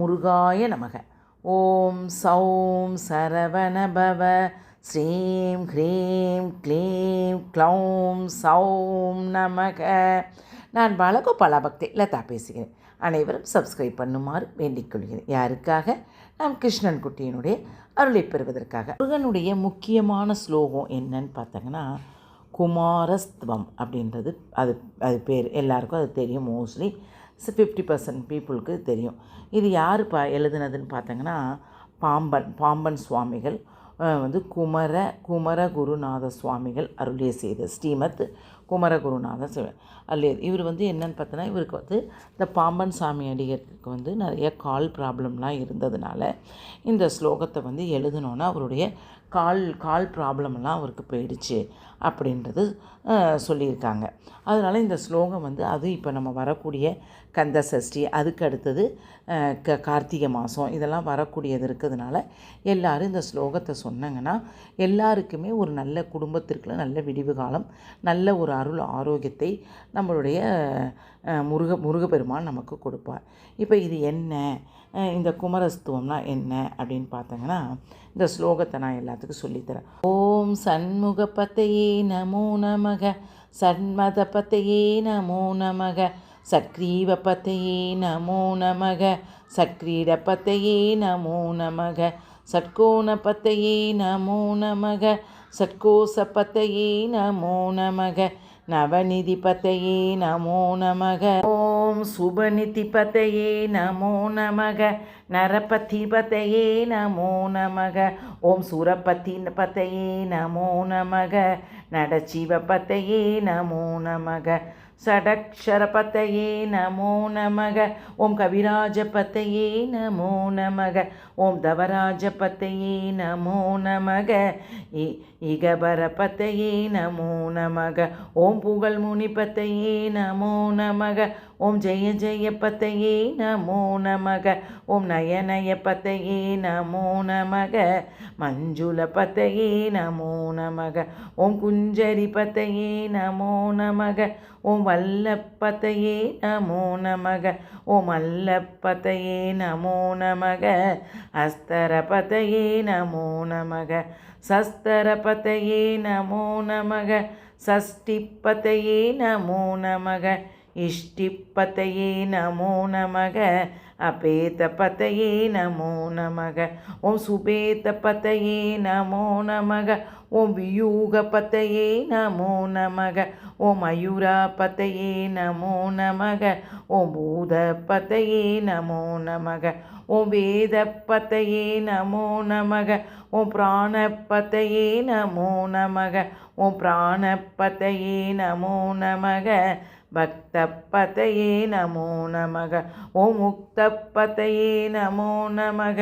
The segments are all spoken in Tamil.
முருகாய நமக. ஓம் சௌம் சரவணபவ ஸ்ரீம் ஹ்ரீம் க்ளீம் க்ளௌம் சௌம் நமக. நான் பாலகோபாலா பக்தி லதா பேசுகிறேன். அனைவரும் சப்ஸ்கிரைப் பண்ணுமாறு வேண்டிக் கொள்கிறேன். யாருக்காக? நாம் கிருஷ்ணன் குட்டியினுடைய அருளை பெறுவதற்காக. முருகனுடைய முக்கியமான ஸ்லோகம் என்னன்னு பார்த்தீங்கன்னா, குமாரஸ்துவம் அப்படின்றது. அது பேர் எல்லாருக்கும் அது தெரியும். மோஸ்ட்லி 50% பீப்புளுக்கு தெரியும். இது யார் எழுதுனதுன்னு பார்த்தீங்கன்னா, பாம்பன் சுவாமிகள் குமரகுருநாத சுவாமிகள் அருளிய செய்த ஸ்ரீமத் குமரகுருநாத அல்லது இவர் என்னென்னு பார்த்தோன்னா, இவருக்கு இந்த பாம்பன் சாமி அடிகளுக்கு நிறைய கால் ப்ராப்ளம்லாம் இருந்ததுனால இந்த ஸ்லோகத்தை எழுதணுன்னா அவருடைய கால் ப்ராப்ளம்லாம் அவருக்கு போயிடுச்சு அப்படின்றது சொல்லியிருக்காங்க. அதனால் இந்த ஸ்லோகம் அது இப்போ நம்ம வரக்கூடிய கந்த சஷ்டி, அதுக்கு அடுத்தது கார்த்திகை மாதம் இதெல்லாம் வரக்கூடியது இருக்கிறதுனால எல்லோரும் இந்த ஸ்லோகத்தை சொன்னாங்கன்னா எல்லாருக்குமே ஒரு நல்ல குடும்பத்திற்குள்ள நல்ல விடிவு காலம், நல்ல ஒரு அருள் ஆரோக்கியத்தை நம்மளுடைய முருகப்பெருமான் நமக்கு கொடுப்பார். இப்போ இது என்ன, இந்த குமரஸ்துவம்னா என்ன அப்படின்னு பார்த்தீங்கன்னா, இந்த ஸ்லோகத்தை நான் எல்லாத்துக்கும் சொல்லித்தரேன். ஓம் சண்முகபதையே நமோ நமக, சண்மதபதையே நமோ நமக, சக்ரீவபதையே நமோ நமக, சக்ரீடபதையே நமோ நமக, சட்கோணபதையே நமோ நமக, சட்கோசபதையே நமோ நமக, நவநிதிபதையே நமோ நமக. ஓம் சுபநிதிபதையே நமோ நமக, நரபதிபதையே நமோ நமக, ஓம் சுரபதிபதையே நமோ நமக, நடசிவபதையே நமோ நமக, ஷடக்ஷரபதையே நமோ நமக, ஓம் கவிராஜபதையே நமோ நமக, ஓம் தவராஜபதையே நமோ நமக, இகபரபதையே நமோ நமக, ஓம் புகழ்முனிபதையே நமோ நமக, ஓம் ஜெய ஜெயபதையே நமோ நமக, ஓம் நயநயபதையே நமோ நமக, மஞ்சுளபதையே நமோ நமக, ஓம் குஞ்சரிபதையே நமோ நமக, ஓம் வல்லபதையே நமோ நமக, ஓம் அல்லபதையே நமோ நமக, அஸ்தரபதையே நமோ நமக, சஸ்தரபதையே நமோ நமக, சஷ்டிபதையே நமோ நமக, இஷ்டிபதையே நமோ நமக, அபேதபதையே நமோ நமக, ஓம் சுபேதபதையே நமோ நமக, ஓம் வியூகபதையே நமோ நமக, ஓம் மயூரபதையே நமோ நமக, ஓம் பூதபதையே நமோ நமக, ஓம் வேதபதையே நமோ நமக, ஓம் பிராணபதையே நமோ நமக, ஓம் பிராணபதையே நமோ நமக, பக்தபதையே நமோ நமக, ஓம் முக்தபதையே நமோ நமக,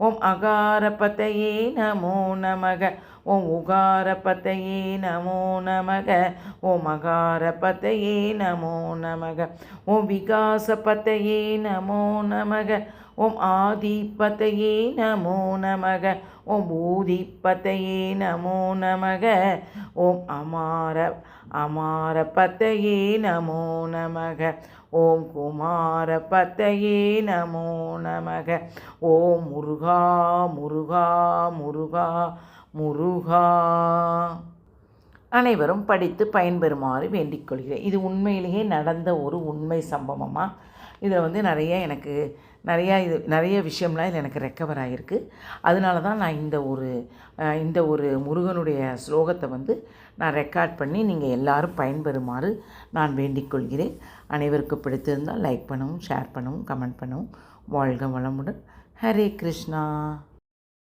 ஓம் அகாரபதையே நமோ நமக, ஓம் உகாரபதையே நமோ நமக, ஓம் அகாரபதையே நமோ நமக, ஓம் விகாசபதையே நமோ நமக, ஓம் ஆதிபதையே நமோ நமக, ஓம் பூதிபதையே நமோ நமக, ஓம் அமாரபதையே நமோ நமக, ஓம் குமாரபதையே நமோ நமக. ஓம் முருகா முருகா முருகா முருகா. அனைவரும் படித்து பயன்பெறுமாறு வேண்டிக் கொள்கிறேன். இது உண்மையிலேயே நடந்த ஒரு உண்மை சம்பவமாக இதில் நிறைய விஷயம்லாம் இதில் எனக்கு ரெக்கவர் ஆகிருக்கு. அதனால தான் நான் இந்த ஒரு முருகனுடைய ஸ்லோகத்தை நான் ரெக்கார்ட் பண்ணி நீங்கள் எல்லாரும் பயன்பெறுமாறு நான் வேண்டிக் கொள்கிறேன். அனைவருக்கு பிடித்திருந்தால் லைக் பண்ணவும், ஷேர் பண்ணவும், கமெண்ட் பண்ணவும். வாழ்க வளமுடன். ஹரே கிருஷ்ணா.